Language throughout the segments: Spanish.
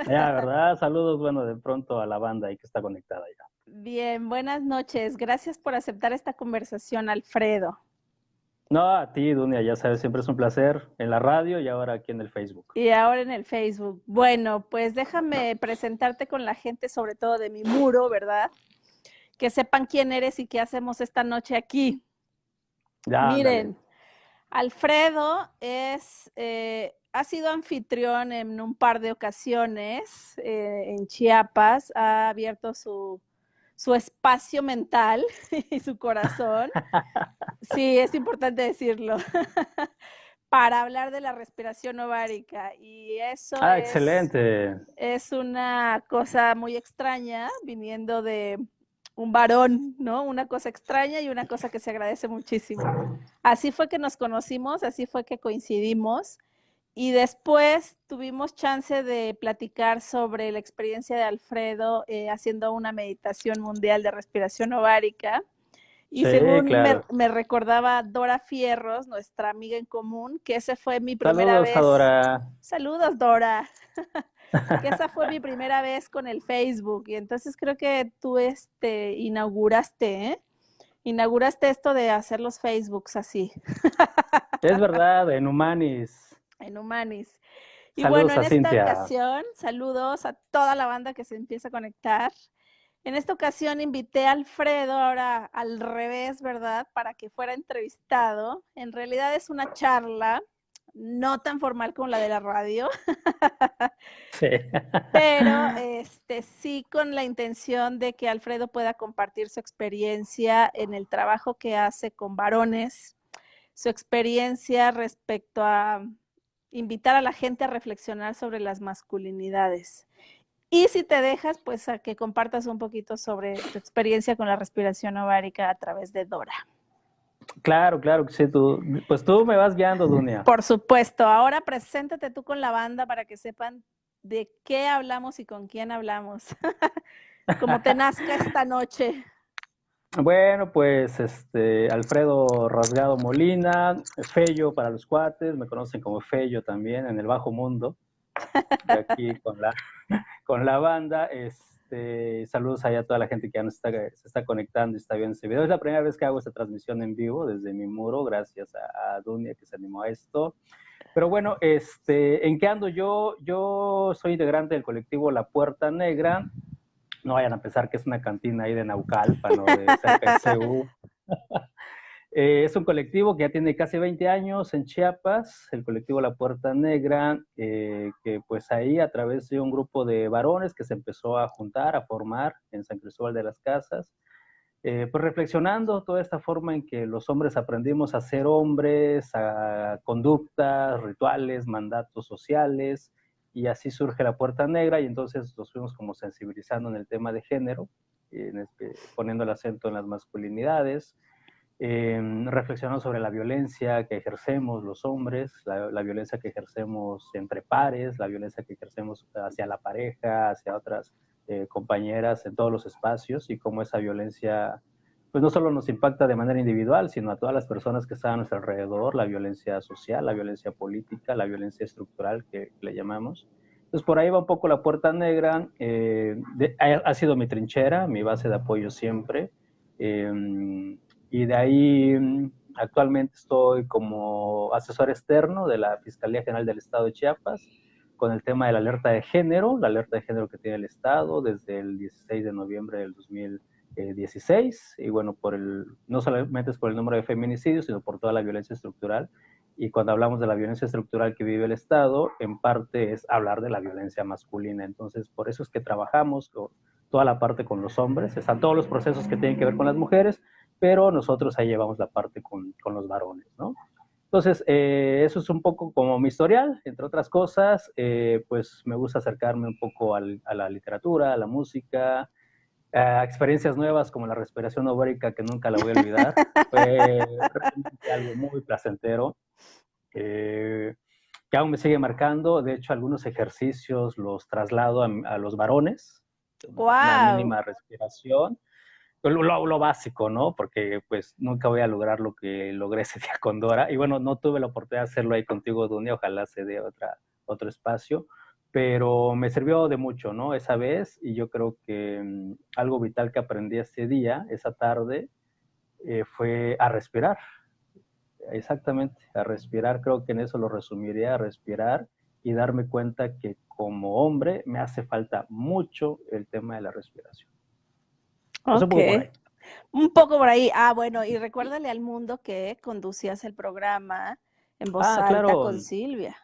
Ya, ¿verdad? Saludos, bueno, de pronto a la banda ahí que está conectada ya. Bien, buenas noches. Gracias por aceptar esta conversación, Alfredo. No, a ti, Dunia, ya sabes, siempre es un placer en la radio y ahora aquí en el Facebook. Y ahora en el Facebook. Bueno, pues déjame presentarte con la gente, sobre todo de mi muro, ¿verdad? Que sepan quién eres y qué hacemos esta noche aquí. Ya, ándale. Miren, Alfredo ha sido anfitrión en un par de ocasiones en Chiapas, ha abierto su espacio mental y su corazón. Sí, es importante decirlo. Para hablar de la respiración ovárica. Y eso Ah, excelente. es una cosa muy extraña viniendo de un varón, ¿no? Una cosa extraña y una cosa que se agradece muchísimo. Así fue que nos conocimos, así fue que coincidimos. Y después tuvimos chance de platicar sobre la experiencia de Alfredo haciendo una meditación mundial de respiración ovárica. Y Sí, según claro. me recordaba Dora Fierros, nuestra amiga en común, que esa fue mi primera Saludos, vez. Adora. Saludos, Dora. Que esa fue mi primera vez con el Facebook. Y entonces creo que tú inauguraste, ¿eh? Inauguraste esto de hacer los Facebooks así, Es verdad, en Humanis. en Humanis. Y bueno, Saludos en a esta Cintia. ocasión, saludos a toda la banda que se empieza a conectar. En esta ocasión invité a Alfredo, ahora al revés, ¿verdad? Para que fuera entrevistado. En realidad es una charla, no tan formal como la de la radio, Sí. pero sí con la intención de que Alfredo pueda compartir su experiencia en el trabajo que hace con varones, su experiencia respecto a invitar a la gente a reflexionar sobre las masculinidades. Y si te dejas, pues a que compartas un poquito sobre tu experiencia con la respiración ovárica a través de Dora. Claro, claro que sí, tú. Pues tú me vas guiando, Dunia. Por supuesto, ahora preséntate tú con la banda para que sepan de qué hablamos y con quién hablamos. Como te nazca esta noche. Bueno, pues Alfredo Rasgado Molina, Fello para los cuates, me conocen como Fello también en el bajo mundo, de aquí con la banda. Saludos allá a toda la gente que ya se está conectando y está viendo este video. Es la primera vez que hago esta transmisión en vivo desde mi muro, gracias a Dunia que se animó a esto. Pero bueno, ¿en qué ando yo? Yo soy integrante del colectivo La Puerta Negra. No vayan a pensar que es una cantina ahí de Naucalpan o de cerca de CU. Es un colectivo que ya tiene casi 20 años en Chiapas, el colectivo La Puerta Negra, que pues ahí a través de un grupo de varones que se empezó a juntar, a formar en San Cristóbal de las Casas, pues reflexionando toda esta forma en que los hombres aprendimos a ser hombres, a conductas, rituales, mandatos sociales, y así surge La Puerta Negra y entonces nos fuimos como sensibilizando en el tema de género, poniendo el acento en las masculinidades, reflexionando sobre la violencia que ejercemos los hombres, la violencia que ejercemos entre pares, la violencia que ejercemos hacia la pareja, hacia otras compañeras en todos los espacios y cómo esa violencia pues no solo nos impacta de manera individual, sino a todas las personas que están a nuestro alrededor, la violencia social, la violencia política, la violencia estructural que le llamamos. Entonces por ahí va un poco La Puerta Negra, ha sido mi trinchera, mi base de apoyo siempre. Y de ahí actualmente estoy como asesor externo de la Fiscalía General del Estado de Chiapas con el tema de la alerta de género que tiene el Estado desde el 16 de noviembre del 2016. Y bueno, no solamente es por el número de feminicidios, sino por toda la violencia estructural. Y cuando hablamos de la violencia estructural que vive el Estado, en parte es hablar de la violencia masculina. Entonces, por eso es que trabajamos con toda la parte con los hombres, están todos los procesos que tienen que ver con las mujeres, pero nosotros ahí llevamos la parte con los varones, ¿no? Entonces, eso es un poco como mi historial, entre otras cosas, pues me gusta acercarme un poco a la literatura, a la música, a experiencias nuevas como la respiración ovárica, que nunca la voy a olvidar. Fue realmente algo muy placentero, eh, que aún me sigue marcando. De hecho, algunos ejercicios los traslado a los varones, una ¡Wow! mínima respiración, lo básico, ¿no? Porque pues nunca voy a lograr lo que logré ese día con Dora. Y bueno, no tuve la oportunidad de hacerlo ahí contigo, Dunia, ojalá se dé otro espacio. pero me sirvió de mucho, ¿no? Esa vez, y yo creo que algo vital que aprendí ese día, esa tarde, fue a respirar. Exactamente, a respirar, creo que en eso lo resumiría, a respirar y darme cuenta que como hombre me hace falta mucho el tema de la respiración. Pues un Ok, poco por ahí. un poco por ahí. Ah, bueno, y recuérdale al mundo que conducías el programa en voz Ah, alta claro, con Silvia.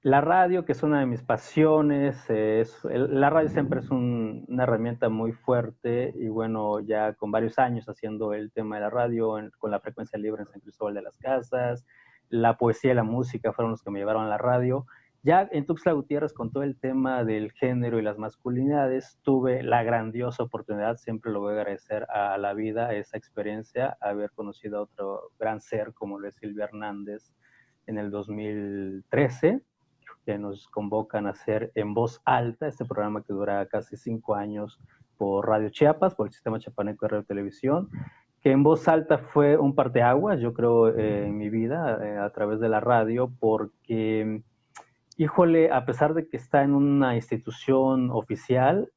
la radio, que es una de mis pasiones, la radio siempre es una herramienta muy fuerte y bueno, ya con varios años haciendo el tema de la radio, con la frecuencia libre en San Cristóbal de las Casas, la poesía y la música fueron los que me llevaron a la radio. Ya en Tuxtla Gutiérrez, con todo el tema del género y las masculinidades, tuve la grandiosa oportunidad, siempre lo voy a agradecer a la vida, esa experiencia, haber conocido a otro gran ser como lo es Silvia Hernández en el 2013, que nos convocan a hacer En Voz Alta, este programa que dura casi 5 años por Radio Chiapas, por el Sistema Chiapaneco de Radio y Televisión, que En Voz Alta fue un parteaguas, yo creo, en mi vida, a través de la radio, porque, híjole, a pesar de que está en una institución oficial,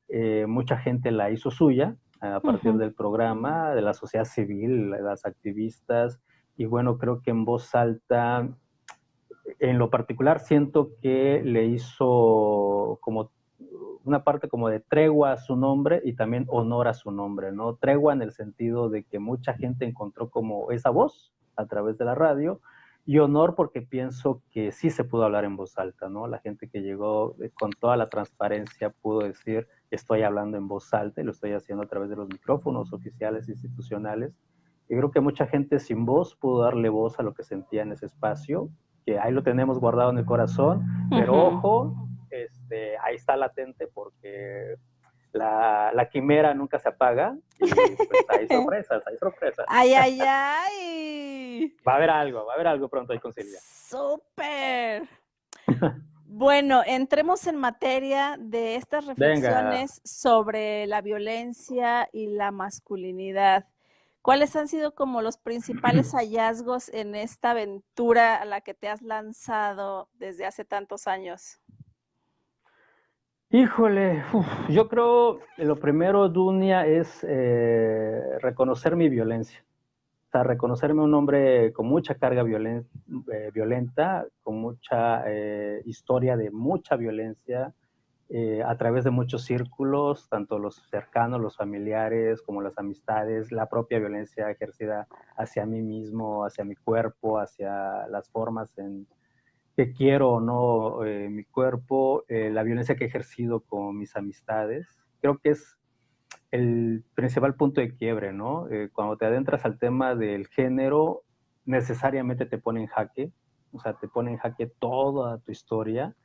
mucha gente la hizo suya a partir del programa, de la sociedad civil, las activistas, y bueno, creo que En Voz Alta en lo particular siento que le hizo como una parte como de tregua a su nombre y también honor a su nombre, ¿no? Tregua en el sentido de que mucha gente encontró como esa voz a través de la radio y honor porque pienso que sí se pudo hablar en voz alta, ¿no? La gente que llegó con toda la transparencia pudo decir, estoy hablando en voz alta y lo estoy haciendo a través de los micrófonos oficiales institucionales. Y creo que mucha gente sin voz pudo darle voz a lo que sentía en ese espacio, que ahí lo tenemos guardado en el corazón, pero ojo, ahí está latente porque la quimera nunca se apaga y pues hay sorpresas, hay sorpresas. Ay, ay, ay. Va a haber algo pronto ahí con Silvia. Súper. Bueno, entremos en materia de estas Venga, reflexiones sobre la violencia y la masculinidad. ¿Cuáles han sido como los principales hallazgos en esta aventura a la que te has lanzado desde hace tantos años? híjole, yo creo lo primero, Dunia, es reconocer mi violencia. O sea, reconocerme un hombre con mucha carga violenta, con mucha historia de mucha violencia, a través de muchos círculos, tanto los cercanos, los familiares, como las amistades, la propia violencia ejercida hacia mí mismo, hacia mi cuerpo, hacia las formas en que quiero o no mi cuerpo, la violencia que he ejercido con mis amistades. Creo que es el principal punto de quiebre, ¿no? Cuando te adentras al tema del género, necesariamente te pone en jaque, o sea, te pone en jaque toda tu historia.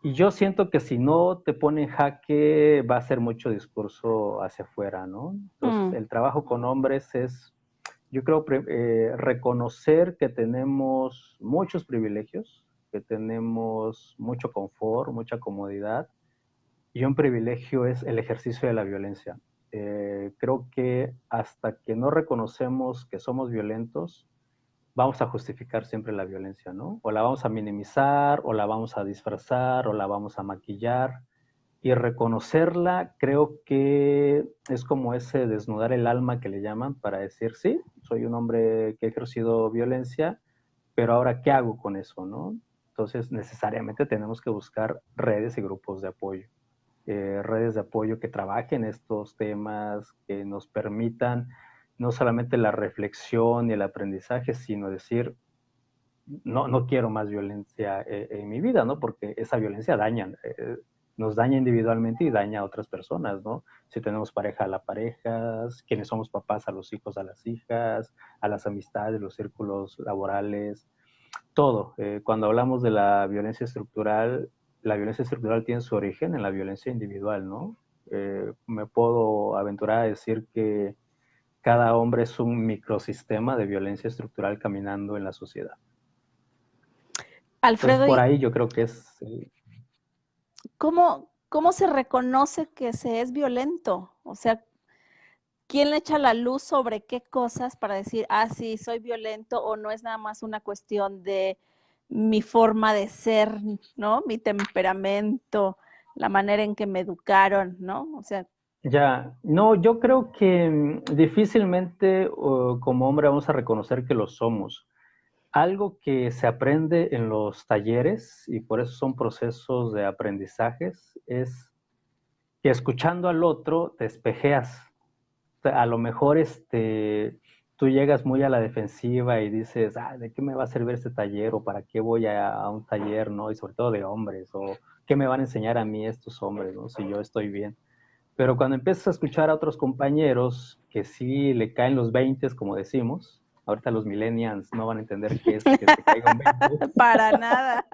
Y yo siento que si no te pone en jaque, va a ser mucho discurso hacia afuera, ¿no? Entonces, el trabajo con hombres es, yo creo, reconocer que tenemos muchos privilegios, que tenemos mucho confort, mucha comodidad, y un privilegio es el ejercicio de la violencia. Creo que hasta que no reconocemos que somos violentos, vamos a justificar siempre la violencia, ¿no? O la vamos a minimizar, o la vamos a disfrazar, o la vamos a maquillar. Y reconocerla creo que es como ese desnudar el alma que le llaman para decir, sí, soy un hombre que ha ejercido violencia, pero ahora, ¿qué hago con eso, no? Entonces, necesariamente tenemos que buscar redes y grupos de apoyo. Redes de apoyo que trabajen estos temas, que nos permitan no solamente la reflexión y el aprendizaje, sino decir, no, no quiero más violencia en mi vida, ¿no? Porque esa violencia daña, nos daña individualmente y daña a otras personas, ¿no? Si tenemos pareja a las parejas, quienes somos papás a los hijos, a las hijas, a las amistades, los círculos laborales, todo. Cuando hablamos de la violencia estructural tiene su origen en la violencia individual, ¿no? Me puedo aventurar a decir que cada hombre es un microsistema de violencia estructural caminando en la sociedad. Entonces, Alfredo, por ahí yo creo que es... ¿cómo se reconoce que se es violento? O sea, ¿quién le echa la luz sobre qué cosas para decir, ah, sí, soy violento o no es nada más una cuestión de mi forma de ser, ¿no? Mi temperamento, la manera en que me educaron, ¿no? O sea, Ya, no, yo creo que difícilmente como hombre vamos a reconocer que lo somos. Algo que se aprende en los talleres, y por eso son procesos de aprendizajes, es que escuchando al otro te espejeas. A lo mejor tú llegas muy a la defensiva y dices, ¿de qué me va a servir este taller? ¿O para qué voy a un taller, no? Y sobre todo de hombres, ¿o qué me van a enseñar a mí estos hombres, ¿no? Si yo estoy bien. Pero cuando empiezas a escuchar a otros compañeros que sí le caen los 20, como decimos, ahorita los millennials no van a entender qué es que te caigan 20. para nada.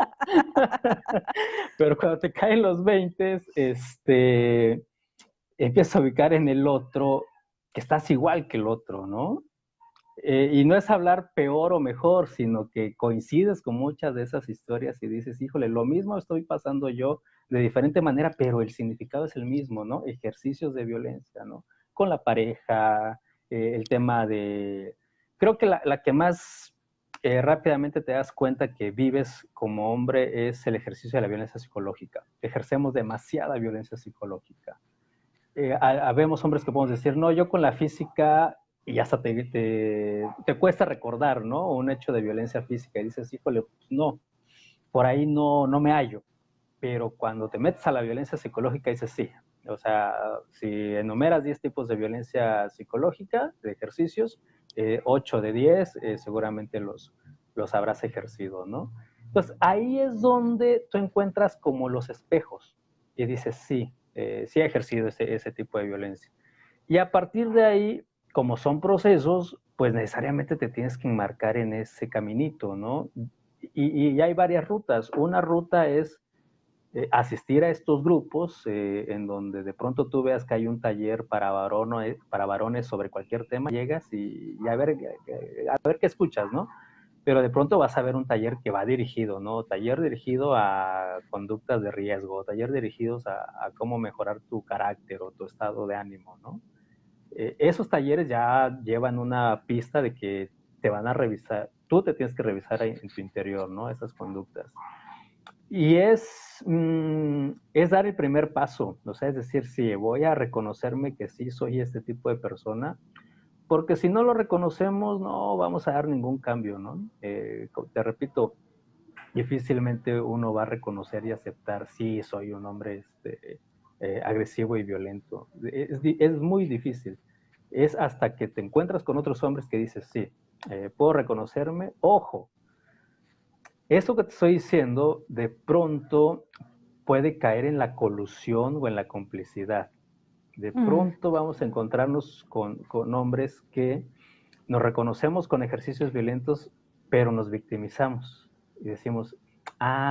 Pero cuando te caen los 20, empiezas a ubicar en el otro que estás igual que el otro, ¿no? Y no es hablar peor o mejor, sino que coincides con muchas de esas historias y dices, híjole, lo mismo estoy pasando yo de diferente manera, pero el significado es el mismo, ¿no? Ejercicios de violencia, ¿no? Con la pareja, el tema de... Creo que la que más rápidamente te das cuenta que vives como hombre es el ejercicio de la violencia psicológica. Ejercemos demasiada violencia psicológica. Habemos hombres que podemos decir, no, yo con la física, y hasta te cuesta recordar, ¿no? Un hecho de violencia física, y dices, híjole, pues no, por ahí no me hallo. Pero cuando te metes a la violencia psicológica, dices, sí. O sea, si enumeras 10 tipos de violencia psicológica, de ejercicios, 8 de 10 seguramente los habrás ejercido, ¿no? Entonces, ahí es donde tú encuentras como los espejos y dices, sí, sí he ejercido ese tipo de violencia. Y a partir de ahí, como son procesos, pues necesariamente te tienes que enmarcar en ese caminito, ¿no? Y hay varias rutas. Una ruta es asistir a estos grupos en donde de pronto tú veas que hay un taller para varones sobre cualquier tema, llegas y a ver qué escuchas, ¿no? Pero de pronto vas a ver un taller que va dirigido, ¿no? Taller dirigido a conductas de riesgo, taller dirigidos a cómo mejorar tu carácter o tu estado de ánimo, ¿no? Esos talleres ya llevan una pista de que te van a revisar, tú te tienes que revisar en tu interior, ¿no? Esas conductas. Y es dar el primer paso, o sea, es decir, sí, voy a reconocerme que sí soy este tipo de persona, porque si no lo reconocemos, no vamos a dar ningún cambio, ¿no? Te repito, difícilmente uno va a reconocer y aceptar, sí, soy un hombre agresivo y violento. Es muy difícil. Es hasta que te encuentras con otros hombres que dices, sí, puedo reconocerme, ojo, esto que te estoy diciendo, de pronto puede caer en la colusión o en la complicidad. De pronto vamos a encontrarnos con hombres que nos reconocemos con ejercicios violentos, pero nos victimizamos y decimos,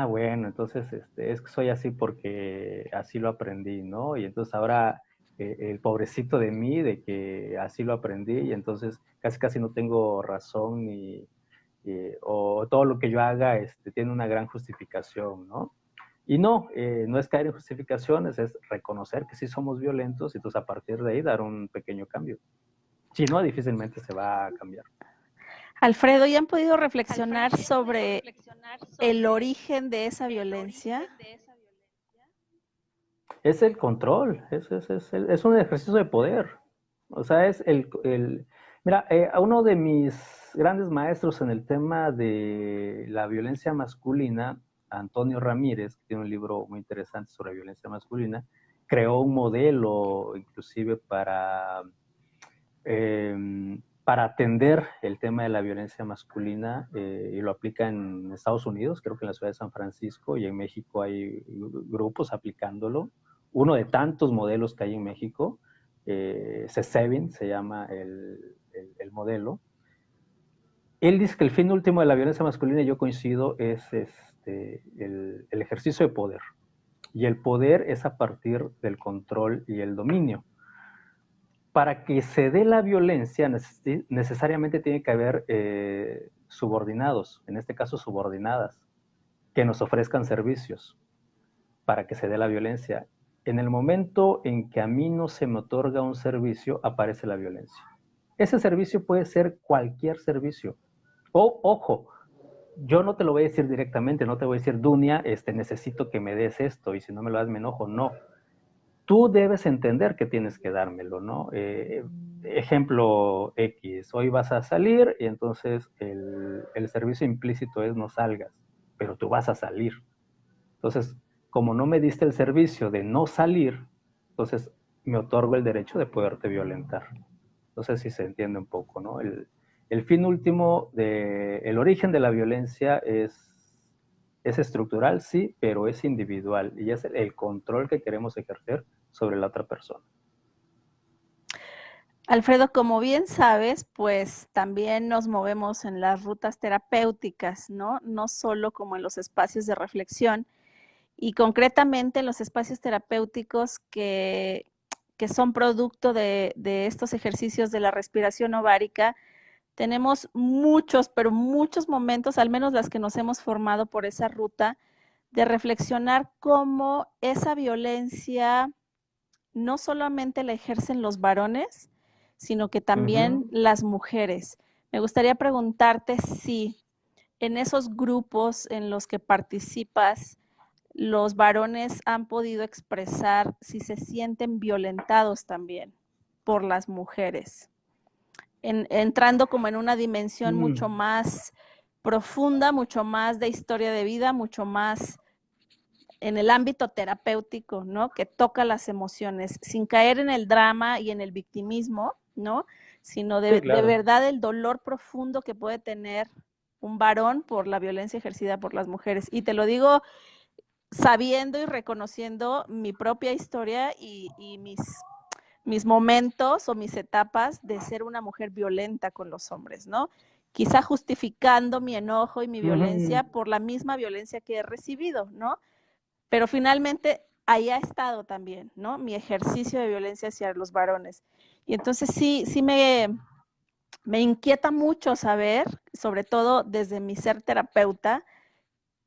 bueno, entonces es que soy así porque así lo aprendí, ¿no? Y entonces ahora el pobrecito de mí, de que así lo aprendí, y entonces casi no tengo razón o todo lo que yo haga tiene una gran justificación, ¿no? Y no es caer en justificaciones, es reconocer que sí somos violentos y entonces a partir de ahí dar un pequeño cambio. Si no, difícilmente se va a cambiar. Alfredo, ¿ya han podido reflexionar sobre el origen de esa violencia? Es el control, es un ejercicio de poder. O sea, mira, uno de mis grandes maestros en el tema de la violencia masculina, Antonio Ramírez, que tiene un libro muy interesante sobre violencia masculina, creó un modelo inclusive para atender el tema de la violencia masculina y lo aplica en Estados Unidos, creo que en la ciudad de San Francisco, y en México hay grupos aplicándolo. Uno de tantos modelos que hay en México, C7 se llama el modelo. Él dice que el fin último de la violencia masculina, y yo coincido, es el ejercicio de poder. Y el poder es a partir del control y el dominio. Para que se dé la violencia necesariamente tiene que haber subordinados, en este caso subordinadas, que nos ofrezcan servicios para que se dé la violencia. En el momento en que a mí no se me otorga un servicio, aparece la violencia. Ese servicio puede ser cualquier servicio. Ojo, yo no te lo voy a decir directamente, no te voy a decir, Dunia, necesito que me des esto, y si no me lo das me enojo, no. Tú debes entender que tienes que dármelo, ¿no? Ejemplo X, hoy vas a salir y entonces el servicio implícito es no salgas, pero tú vas a salir. Entonces, como no me diste el servicio de no salir, entonces me otorgo el derecho de poderte violentar. No sé si se entiende un poco, ¿no? El fin último, el origen de la violencia es estructural, sí, pero es individual y es el control que queremos ejercer sobre la otra persona. Alfredo, como bien sabes, pues también nos movemos en las rutas terapéuticas, ¿no? No solo como en los espacios de reflexión y concretamente en los espacios terapéuticos que son producto de estos ejercicios de la respiración ovárica. Tenemos muchos, pero muchos momentos, al menos las que nos hemos formado por esa ruta, de reflexionar cómo esa violencia no solamente la ejercen los varones, sino que también las mujeres. Me gustaría preguntarte si en esos grupos en los que participas, los varones han podido expresar si se sienten violentados también por las mujeres, entrando como en una dimensión mucho más profunda, mucho más de historia de vida, mucho más en el ámbito terapéutico, ¿no? Que toca las emociones, sin caer en el drama y en el victimismo, ¿no? Sino Sí, de claro. verdad el dolor profundo que puede tener un varón por la violencia ejercida por las mujeres. Y te lo digo sabiendo y reconociendo mi propia historia y mis momentos o mis etapas de ser una mujer violenta con los hombres, ¿no? Quizá justificando mi enojo y mi violencia por la misma violencia que he recibido, ¿no? Pero finalmente ahí ha estado también, ¿no? Mi ejercicio de violencia hacia los varones. Y entonces sí me inquieta mucho saber, sobre todo desde mi ser terapeuta,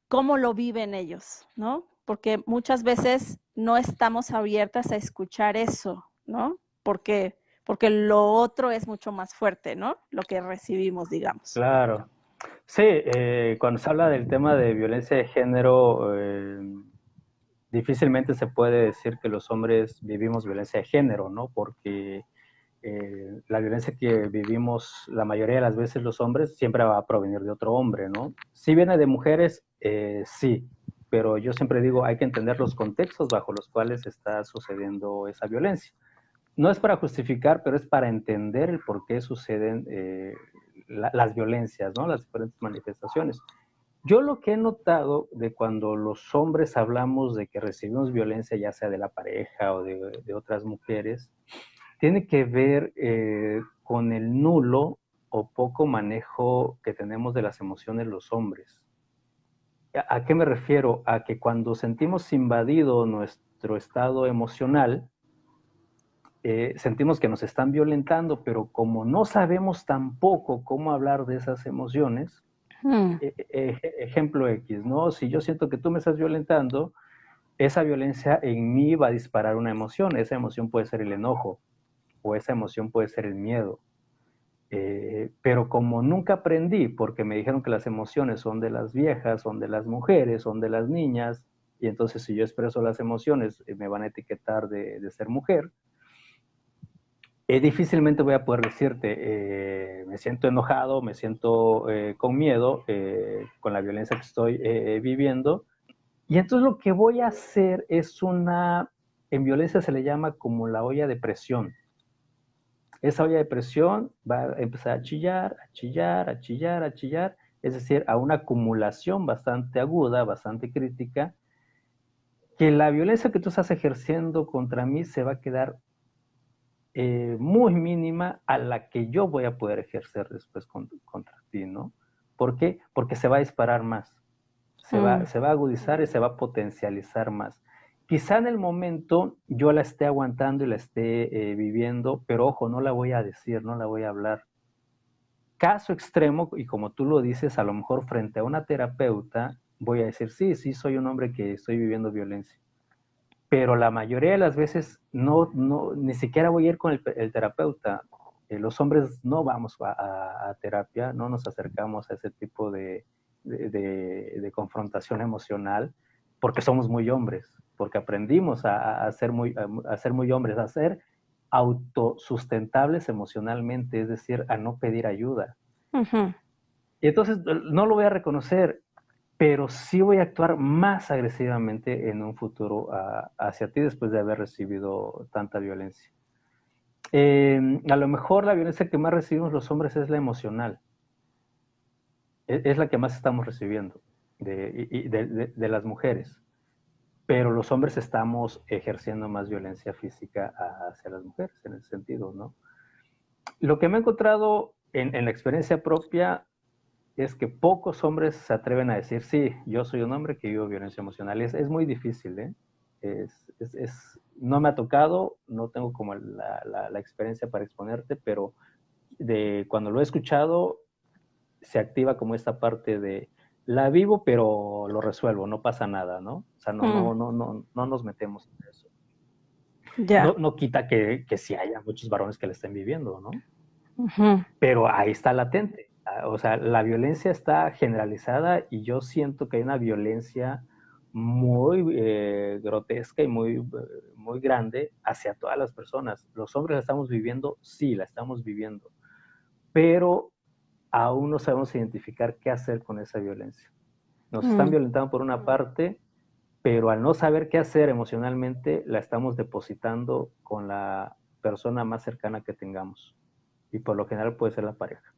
cómo lo viven ellos, ¿no? Porque muchas veces no estamos abiertas a escuchar eso, ¿no? Porque lo otro es mucho más fuerte, ¿no? Lo que recibimos, digamos. Claro. Sí, cuando se habla del tema de violencia de género, difícilmente se puede decir que los hombres vivimos violencia de género, ¿no? Porque la violencia que vivimos la mayoría de las veces los hombres siempre va a provenir de otro hombre, ¿no? Si viene de mujeres, sí, pero yo siempre digo, hay que entender los contextos bajo los cuales está sucediendo esa violencia. No es para justificar, pero es para entender el por qué suceden las violencias, ¿no? Las diferentes manifestaciones. Yo lo que he notado de cuando los hombres hablamos de que recibimos violencia, ya sea de la pareja o de otras mujeres, tiene que ver con el nulo o poco manejo que tenemos de las emociones los hombres. ¿A qué me refiero? A que cuando sentimos invadido nuestro estado emocional, sentimos que nos están violentando, pero como no sabemos tampoco cómo hablar de esas emociones, ejemplo X, ¿no? Si yo siento que tú me estás violentando, esa violencia en mí va a disparar una emoción. Esa emoción puede ser el enojo o esa emoción puede ser el miedo. Pero como nunca aprendí, porque me dijeron que las emociones son de las viejas, son de las mujeres, son de las niñas, y entonces si yo expreso las emociones me van a etiquetar de ser mujer, difícilmente voy a poder decirte, me siento enojado, me siento con miedo, con la violencia que estoy viviendo. Y entonces lo que voy a hacer es en violencia se le llama como la olla de presión. Esa olla de presión va a empezar a chillar, a chillar, a chillar, a chillar, es decir, a una acumulación bastante aguda, bastante crítica, que la violencia que tú estás ejerciendo contra mí se va a quedar muy mínima a la que yo voy a poder ejercer después contra ti, ¿no? ¿Por qué? Porque se va a disparar más, se va a agudizar y se va a potencializar más. Quizá en el momento yo la esté aguantando y la esté viviendo, pero ojo, no la voy a decir, no la voy a hablar. Caso extremo, y como tú lo dices, a lo mejor frente a una terapeuta, voy a decir, sí, sí, soy un hombre que estoy viviendo violencia, pero la mayoría de las veces ni siquiera voy a ir con el terapeuta. Los hombres no vamos a terapia, no nos acercamos a ese tipo de confrontación emocional, porque somos muy hombres, porque aprendimos a ser muy hombres, a ser autosustentables emocionalmente, es decir, a no pedir ayuda. Ujú. Y entonces no lo voy a reconocer, pero sí voy a actuar más agresivamente en un futuro hacia ti después de haber recibido tanta violencia. A lo mejor la violencia que más recibimos los hombres es la emocional. Es la que más estamos recibiendo de las mujeres. Pero los hombres estamos ejerciendo más violencia física hacia las mujeres, en ese sentido, ¿no? Lo que me he encontrado en la experiencia propia es que pocos hombres se atreven a decir, sí, yo soy un hombre que vivo violencia emocional. Es muy difícil, ¿eh? No me ha tocado, no tengo como la experiencia para exponerte, pero cuando lo he escuchado, se activa como esta parte de, la vivo, pero lo resuelvo, no pasa nada, ¿no? O sea, no nos metemos en eso. Ya. No quita que sí haya muchos varones que la estén viviendo, ¿no? Ujú. Pero ahí está latente. O sea, la violencia está generalizada y yo siento que hay una violencia muy grotesca y muy grande hacia todas las personas. Los hombres la estamos viviendo, sí, la estamos viviendo, pero aún no sabemos identificar qué hacer con esa violencia. Nos están violentando por una parte, pero al no saber qué hacer emocionalmente, la estamos depositando con la persona más cercana que tengamos. Y por lo general puede ser la pareja.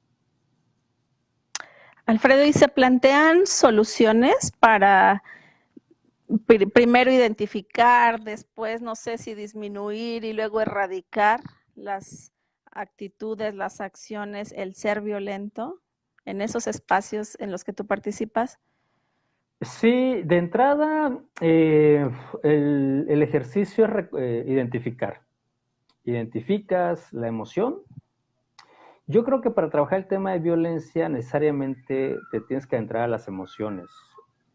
Alfredo, ¿y se plantean soluciones para primero identificar, después no sé si disminuir y luego erradicar las actitudes, las acciones, el ser violento en esos espacios en los que tú participas? Sí, de entrada, el ejercicio es identificar. Identificas la emoción. Yo creo que para trabajar el tema de violencia necesariamente te tienes que entrar a las emociones.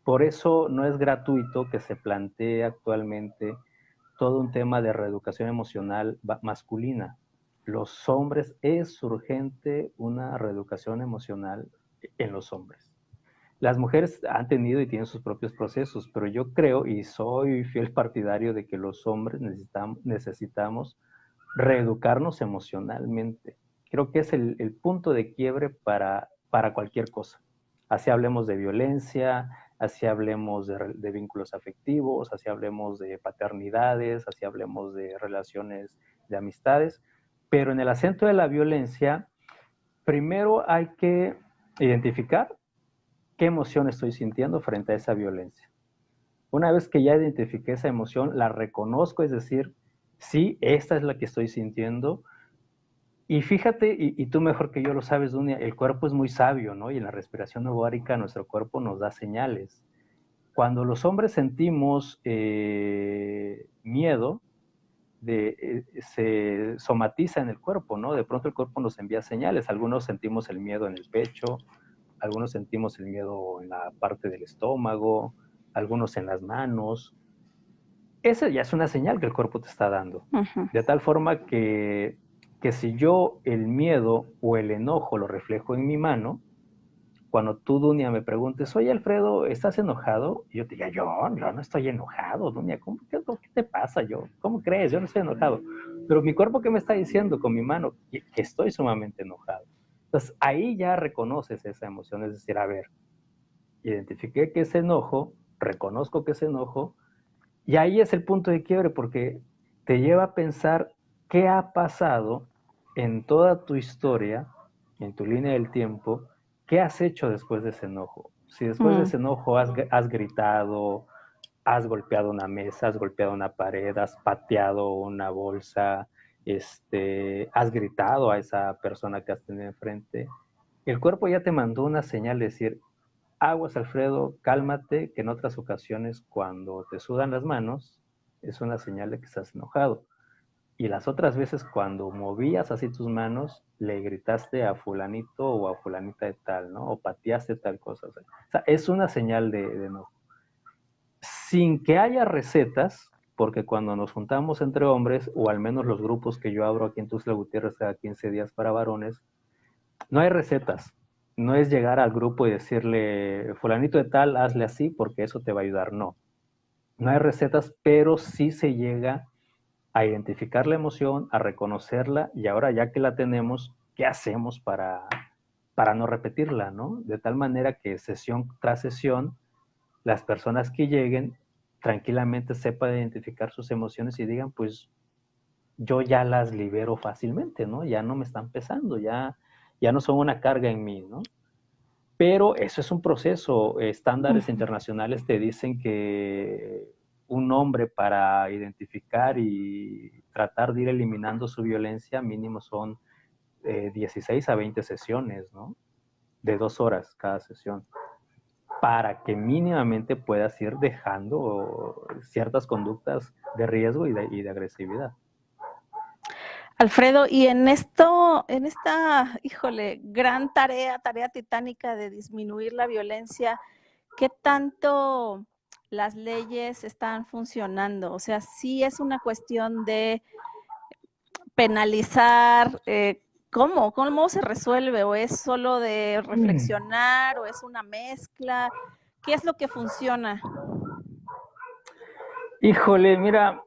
Por eso no es gratuito que se plantee actualmente todo un tema de reeducación emocional masculina. Los hombres es urgente una reeducación emocional en los hombres. Las mujeres han tenido y tienen sus propios procesos, pero yo creo y soy fiel partidario de que los hombres necesitamos reeducarnos emocionalmente. Creo que es el punto de quiebre para cualquier cosa. Así hablemos de violencia, así hablemos de vínculos afectivos, así hablemos de paternidades, así hablemos de relaciones de amistades, pero en el acento de la violencia, primero hay que identificar qué emoción estoy sintiendo frente a esa violencia. Una vez que ya identifiqué esa emoción, la reconozco, es decir, sí, esta es la que estoy sintiendo. Y fíjate, y tú mejor que yo lo sabes, Dunia, el cuerpo es muy sabio, ¿no? Y en la respiración ovárica nuestro cuerpo nos da señales. Cuando los hombres sentimos miedo, se somatiza en el cuerpo, ¿no? De pronto el cuerpo nos envía señales. Algunos sentimos el miedo en el pecho, algunos sentimos el miedo en la parte del estómago, algunos en las manos. Esa ya es una señal que el cuerpo te está dando. Ujú. De tal forma que si yo el miedo o el enojo lo reflejo en mi mano, cuando tú, Dunia, me preguntes, oye, Alfredo, ¿estás enojado? Y yo te diga, yo no estoy enojado, Dunia, ¿qué te pasa? ¿Cómo crees? Yo no estoy enojado. Pero mi cuerpo, ¿qué me está diciendo con mi mano? Que estoy sumamente enojado. Entonces, ahí ya reconoces esa emoción, es decir, a ver, identifiqué que es enojo, reconozco que es enojo, y ahí es el punto de quiebre porque te lleva a pensar qué ha pasado en toda tu historia, en tu línea del tiempo, qué has hecho después de ese enojo. Si después de ese enojo has gritado, has golpeado una mesa, has golpeado una pared, has pateado una bolsa, has gritado a esa persona que has tenido enfrente, el cuerpo ya te mandó una señal de decir, aguas, Alfredo, cálmate, que en otras ocasiones cuando te sudan las manos es una señal de que estás enojado. Y las otras veces cuando movías así tus manos, le gritaste a fulanito o a fulanita de tal, ¿no? O pateaste tal cosa. O sea, es una señal de enojo. Sin que haya recetas, porque cuando nos juntamos entre hombres, o al menos los grupos que yo abro aquí en Tuxtla Gutiérrez cada 15 días para varones, no hay recetas. no es llegar al grupo y decirle, fulanito de tal, hazle así porque eso te va a ayudar. No, no hay recetas, pero sí se llega a identificar la emoción, a reconocerla y ahora ya que la tenemos, ¿qué hacemos para no repetirla, ¿no? De tal manera que sesión tras sesión, las personas que lleguen tranquilamente sepan identificar sus emociones y digan, pues yo ya las libero fácilmente, ¿no? Ya no me están pesando, ya no son una carga en mí, ¿no? Pero eso es un proceso. Estándares Ujú. internacionales te dicen que un hombre para identificar y tratar de ir eliminando su violencia mínimo son 16 a 20 sesiones, ¿no? De 2 horas cada sesión, para que mínimamente puedas ir dejando ciertas conductas de riesgo y de agresividad. Alfredo, y en esta, híjole, gran tarea titánica de disminuir la violencia, ¿qué tanto las leyes están funcionando? O sea, sí es una cuestión de penalizar, ¿cómo se resuelve? ¿O es solo de reflexionar? ¿O es una mezcla? ¿Qué es lo que funciona? Híjole, mira,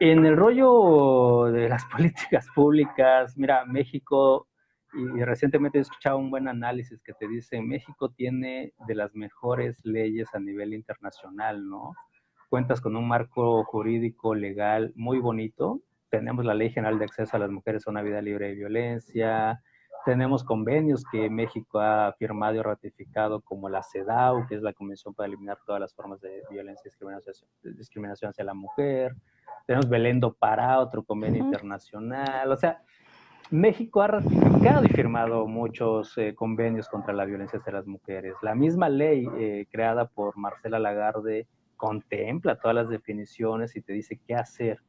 en el rollo de las políticas públicas, mira, México, y recientemente he escuchado un buen análisis que te dice, México tiene de las mejores leyes a nivel internacional, ¿no? Cuentas con un marco jurídico legal muy bonito. Tenemos la Ley General de Acceso a las Mujeres a una Vida Libre de Violencia. Tenemos convenios que México ha firmado y ratificado, como la CEDAW, que es la Convención para eliminar todas las formas de violencia y discriminación hacia la mujer. Tenemos Belén do Pará, otro convenio internacional. O sea, México ha ratificado y firmado muchos convenios contra la violencia hacia las mujeres. La misma ley creada por Marcela Lagarde contempla todas las definiciones y te dice qué hacer.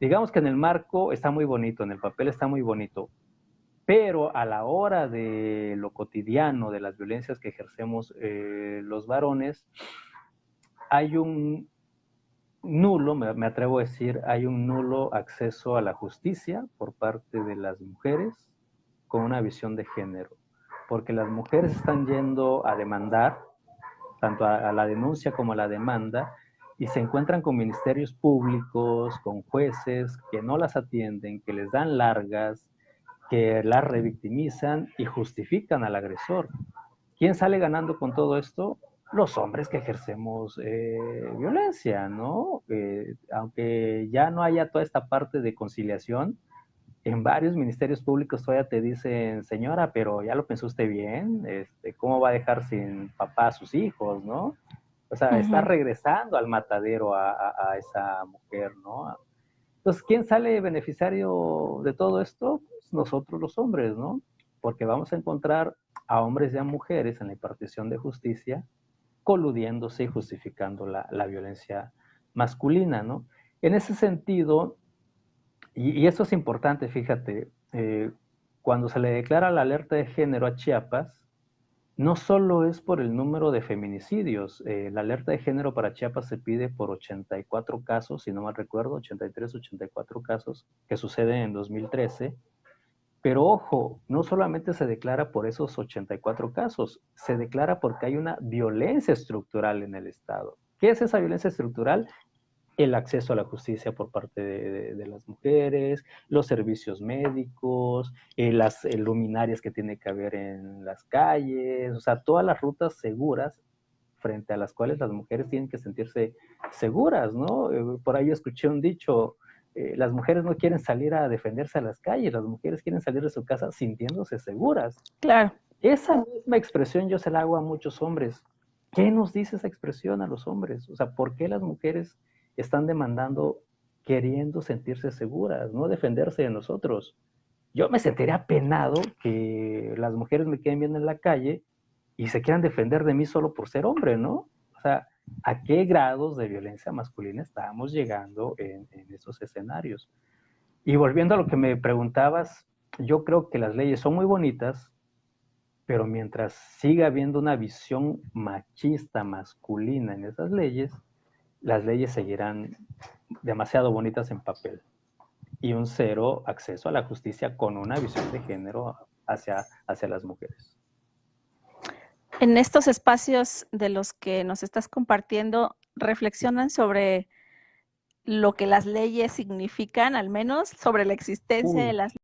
Digamos que en el marco está muy bonito, en el papel está muy bonito, pero a la hora de lo cotidiano, de las violencias que ejercemos los varones, hay un nulo, me atrevo a decir, hay un nulo acceso a la justicia por parte de las mujeres con una visión de género, porque las mujeres están yendo a demandar, tanto a la denuncia como a la demanda, y se encuentran con ministerios públicos, con jueces que no las atienden, que les dan largas, que las revictimizan y justifican al agresor. ¿Quién sale ganando con todo esto? Los hombres que ejercemos violencia, ¿no? Aunque ya no haya toda esta parte de conciliación, en varios ministerios públicos todavía te dicen, señora, pero ya lo pensó usted bien, ¿cómo va a dejar sin papá a sus hijos, no? O sea, está regresando al matadero a esa mujer, ¿no? Entonces, ¿quién sale beneficiario de todo esto? Pues nosotros los hombres, ¿no? Porque vamos a encontrar a hombres y a mujeres en la impartición de justicia coludiéndose y justificando la violencia masculina, ¿no? En ese sentido, y esto es importante, fíjate, cuando se le declara la alerta de género a Chiapas, no solo es por el número de feminicidios, la alerta de género para Chiapas se pide por 84 casos, si no mal recuerdo, 83, 84 casos que suceden en 2013, pero ojo, no solamente se declara por esos 84 casos, se declara porque hay una violencia estructural en el Estado. ¿Qué es esa violencia estructural? El acceso a la justicia por parte de las mujeres, los servicios médicos, las luminarias que tiene que haber en las calles, o sea, todas las rutas seguras frente a las cuales las mujeres tienen que sentirse seguras, ¿no? Por ahí yo escuché un dicho, las mujeres no quieren salir a defenderse a las calles, las mujeres quieren salir de su casa sintiéndose seguras. Claro. Esa misma expresión yo se la hago a muchos hombres. ¿Qué nos dice esa expresión a los hombres? O sea, ¿por qué las mujeres están demandando queriendo sentirse seguras, no defenderse de nosotros? Yo me sentiría apenado que las mujeres me queden viendo en la calle y se quieran defender de mí solo por ser hombre, ¿no? O sea, ¿a qué grados de violencia masculina estamos llegando en esos escenarios? Y volviendo a lo que me preguntabas, yo creo que las leyes son muy bonitas, pero mientras siga habiendo una visión machista, masculina en esas leyes, las leyes seguirán demasiado bonitas en papel y un cero acceso a la justicia con una visión de género hacia las mujeres. En estos espacios de los que nos estás compartiendo, ¿reflexionan sobre lo que las leyes significan, al menos sobre la existencia de Uy, las